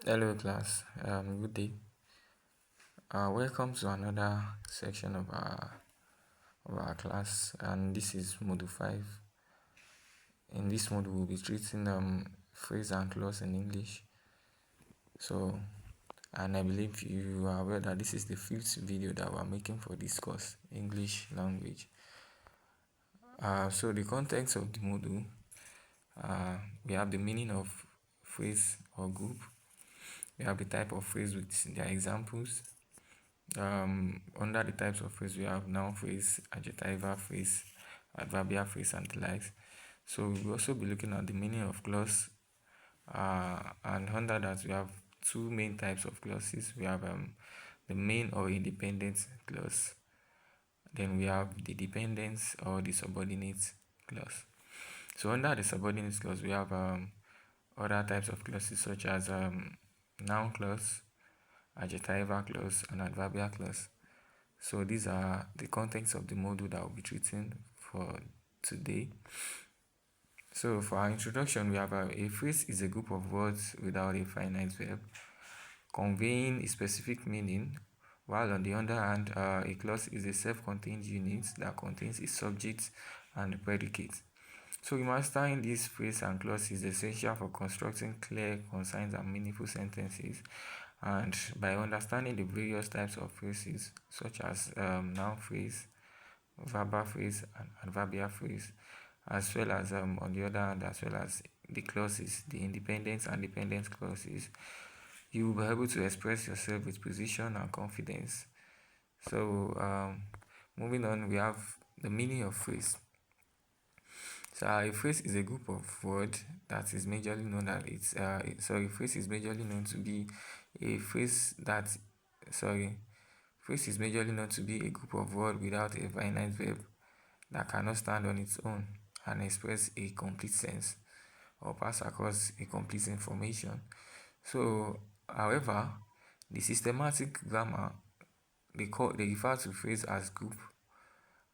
Hello class, good day. Welcome to another section of our class, and this is module 5. In this module we'll be treating phrase and clause in English. So, and I believe you are aware that this is the 5th video that we're making for this course, English language. So the context of the module, we have the meaning of phrase or group. We have the type of phrase with their examples. Under the types of phrase, we have noun phrase, adjectival phrase, adverbial phrase, and the likes. So we'll also be looking at the meaning of clause, and under that we have two main types of clauses. We have the main or independent clause. Then we have the dependent or the subordinate clause. So under the subordinate clause, we have other types of clauses such as noun clause, adjectival clause, and adverbial clause. So these are the contents of the module that we'll be treating for today. So for our introduction, we have a phrase is a group of words without a finite verb, conveying a specific meaning, while on the other hand, a clause is a self-contained unit that contains a subject and a predicate. So mastering this phrase and clause is essential for constructing clear, concise, and meaningful sentences. And by understanding the various types of phrases, such as noun phrase, verbal phrase, and adverbial phrase, as well as on the other hand, as well as the clauses, the independent and dependent clauses, you will be able to express yourself with precision and confidence. So moving on, we have the meaning of phrase. So a phrase is a group of words that is majorly known as a phrase is majorly known to be a phrase that phrase is majorly known to be a group of words without a finite verb that cannot stand on its own and express a complete sense or pass across a complete information. So, however, the systematic grammar they refer to phrase as group,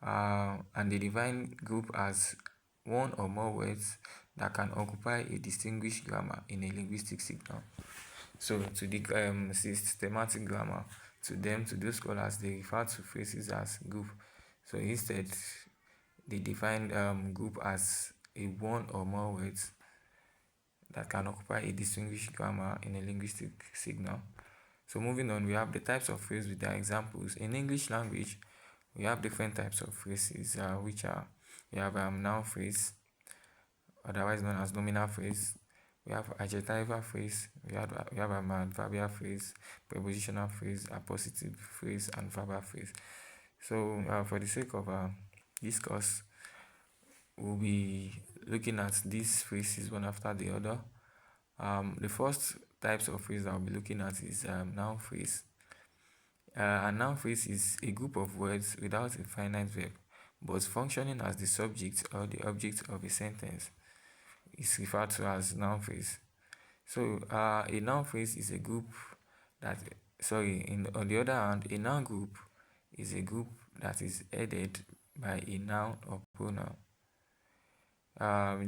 and they define group as one or more words that can occupy a distinguished grammar in a linguistic signal. So to the systematic grammar, to those scholars, they refer to phrases as group. So instead, they define group as a one or more words that can occupy a distinguished grammar in a linguistic signal. So moving on, we have the types of phrases with their examples. In English language, we have different types of phrases, which are, we have noun phrase, otherwise known as nominal phrase. We have adjectival phrase, we have adverbial phrase, prepositional phrase, appositive phrase, and verbal phrase. So for the sake of this course, we'll be looking at these phrases one after the other. The first types of phrase I'll be looking at is noun phrase. A noun phrase is a group of words without a finite verb, but functioning as the subject or the object of a sentence is referred to as noun phrase. So a noun phrase is a group that, on the other hand, a noun group is a group that is headed by a noun or pronoun.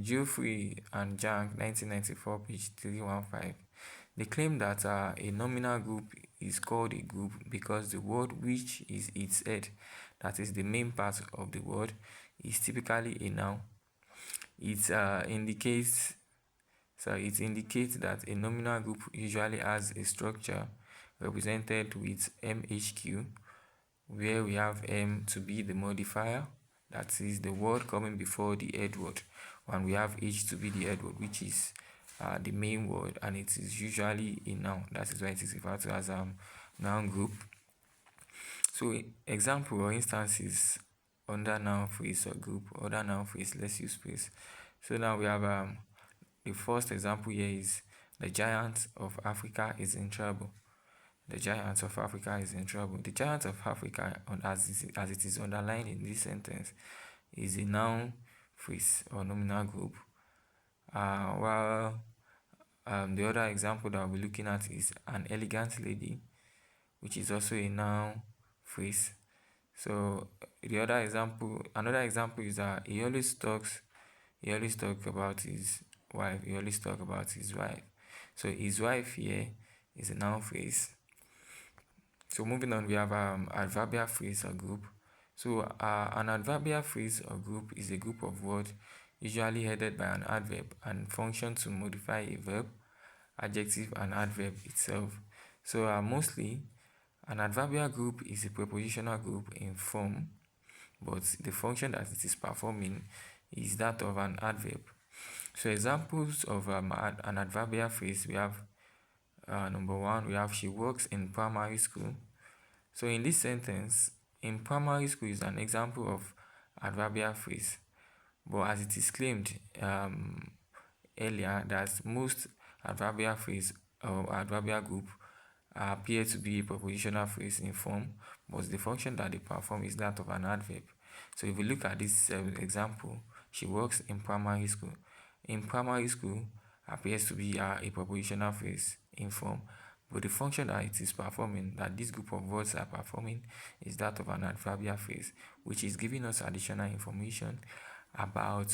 Geoffrey and Jank, 1994, page 315. They claim that a nominal group is called a group because the word which is its head, that is the main part of the word, is typically a noun. It indicates that a nominal group usually has a structure represented with MHQ, where we have M to be the modifier, that is the word coming before the head word, and we have H to be the head word, which is the main word, and it is usually a noun. That is why it is referred to as noun group. So example or instances under noun phrase or group, other noun phrase, let's use phrase. So now we have the first example here is the giant of Africa is in trouble. The giant of Africa is in trouble. The giant of Africa, as it is underlined in this sentence, is a noun phrase or nominal group. While the other example that we'll be looking at is an elegant lady, which is also a noun phrase. So another example is that he always talks about his wife. So his wife here is a noun phrase. So moving on, we have adverbial phrase or group. So an adverbial phrase or group is a group of words usually headed by an adverb and function to modify a verb, adjective, and adverb itself. So mostly, an adverbial group is a prepositional group in form, but the function that it is performing is that of an adverb. So examples of an adverbial phrase, we have number one, we have she works in primary school. So in this sentence, in primary school is an example of adverbial phrase, but as it is claimed earlier that most adverbial phrase or adverbial group appear to be a prepositional phrase in form, but the function that they perform is that of an adverb. So if we look at this example, she works in primary school. In primary school appears to be a prepositional phrase in form, but the function that it is performing, that this group of words are performing, is that of an adverbial phrase, which is giving us additional information about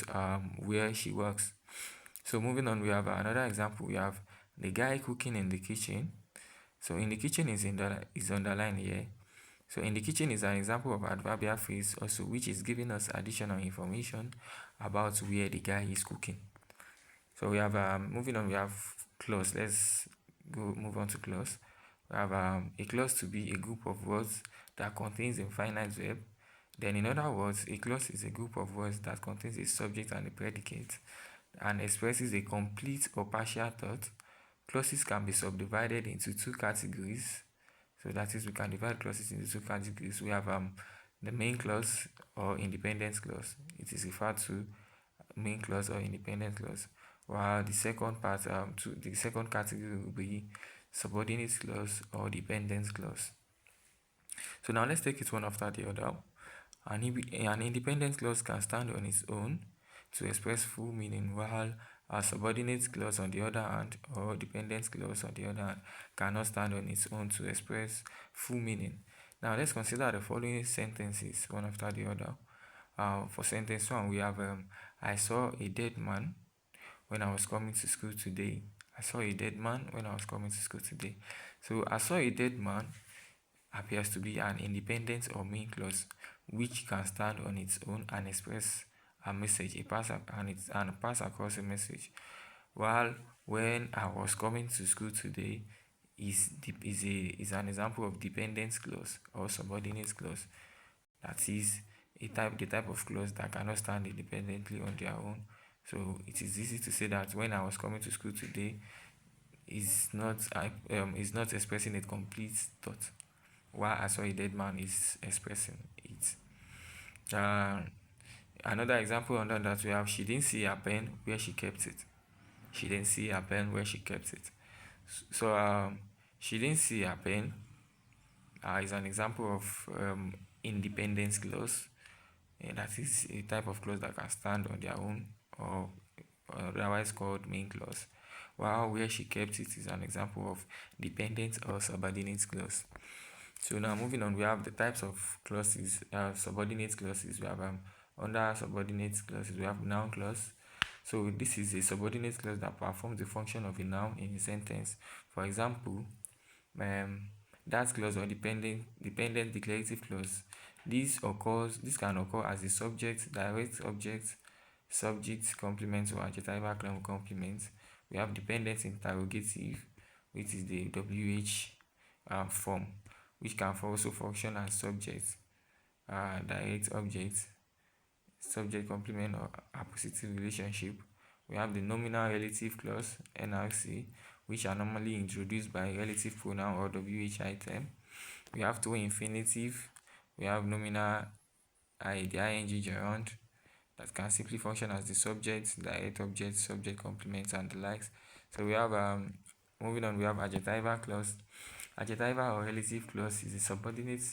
where she works. So moving on, we have another example. We have the guy cooking in the kitchen. So in the kitchen is underlined here. So in the kitchen is an example of adverbial phrase also, which is giving us additional information about where the guy is cooking. So we have moving on, we have clause. Let's move on to clause. We have a clause to be a group of words that contains a finite verb. Then in other words, a clause is a group of words that contains a subject and a predicate and expresses a complete or partial thought. Clauses can be subdivided into two categories. So that is, we can divide clauses into two categories. We have the main clause or independent clause. It is referred to main clause or independent clause. While the second part, the second category will be subordinate clause or dependent clause. So now let's take it one after the other. An independent clause can stand on its own to express full meaning, while a subordinate clause on the other hand, or dependent clause on the other hand, cannot stand on its own to express full meaning. Now let's consider the following sentences one after the other. For sentence one, we have I saw a dead man when I was coming to school today. I saw a dead man when I was coming to school today. So I saw a dead man appears to be an independent or main clause which can stand on its own and express a message, and pass across a message. While when I was coming to school today is an example of dependent clause or subordinate clause. That is the type of clause that cannot stand independently on their own. So it is easy to say that when I was coming to school today is not expressing a complete thought, while I saw a dead man is expressing it. Another example under that, we have she didn't see her pen where she kept it. She didn't see her pen where she kept it. So she didn't see her pen is an example of independence clause. That is a type of clause that can stand on their own, or otherwise called main clause. While where she kept it is an example of dependent or subordinate clause. So now moving on, we have the types of clauses, subordinate clauses. We have under subordinate clauses, we have noun clause. So this is a subordinate clause that performs the function of a noun in a sentence. For example, that clause or dependent declarative clause. This can occur as a subject, direct object, subject complement, or adjectival complement. We have dependent interrogative, which is the WH form, which can also function as subject, direct object, subject complement, or appositive relationship. We have the nominal relative clause, NRC, which are normally introduced by relative pronoun or WH item. We have to infinitive. We have nominal the ing gerund that can simply function as the subject, direct object, subject complement, and the likes. So we have moving on, we have adjectival clause. Adjectival or relative clause is a subordinate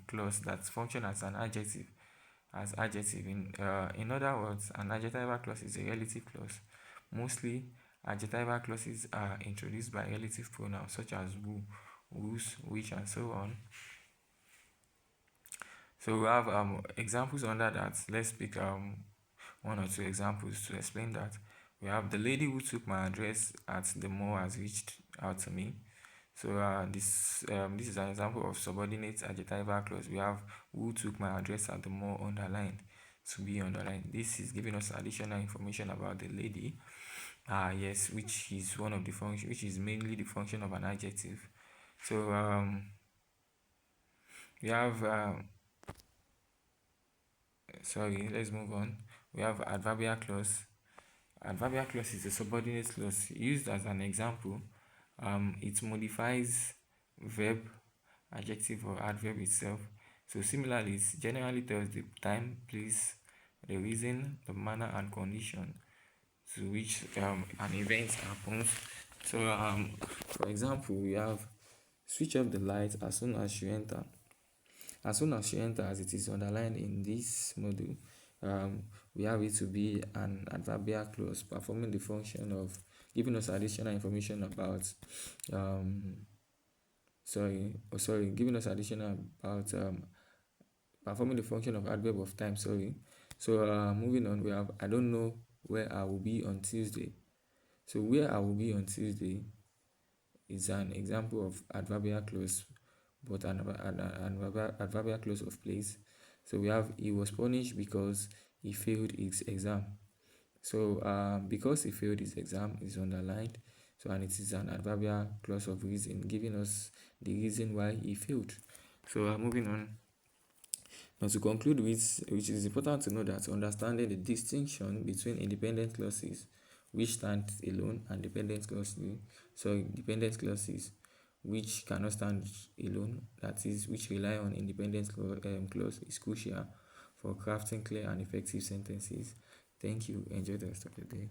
clause that functions as an adjective. In other words, an adjectival clause is a relative clause. Mostly, adjectival clauses are introduced by relative pronouns such as who, whose, which, and so on. So we have examples under that. Let's pick one or two examples to explain that. We have the lady who took my address at the mall has reached out to me. So this is an example of subordinate adjectival clause. We have who took my address at the mall underlined to be underlined. This is giving us additional information about the lady. Yes, which is one of the function, which is mainly the function of an adjective. So we have sorry, let's move on. We have adverbial clause. Adverbial clause is a subordinate clause used as an example. It modifies verb, adjective, or adverb itself. So similarly, it generally tells the time, place, the reason, the manner, and condition to which an event happens. So for example, we have switch off the light as soon as you enter. As soon as you enter, as it is underlined in this module, we have it to be an adverbial clause performing the function of giving us additional information about giving us additional about performing the function of adverb of time. So moving on, we have I don't know where I will be on Tuesday. So where I will be on Tuesday is an example of adverbial clause, but an adverbial clause of place. So we have he was punished because he failed his exam. So because he failed his exam is underlined. So and it is an adverbial clause of reason, giving us the reason why he failed. So moving on. Now to conclude with, which is important to know that understanding the distinction between independent clauses which stand alone and dependent clauses which cannot stand alone, that is, which rely on independent clause, is crucial for crafting clear and effective sentences. Thank you. Enjoy the rest of the day.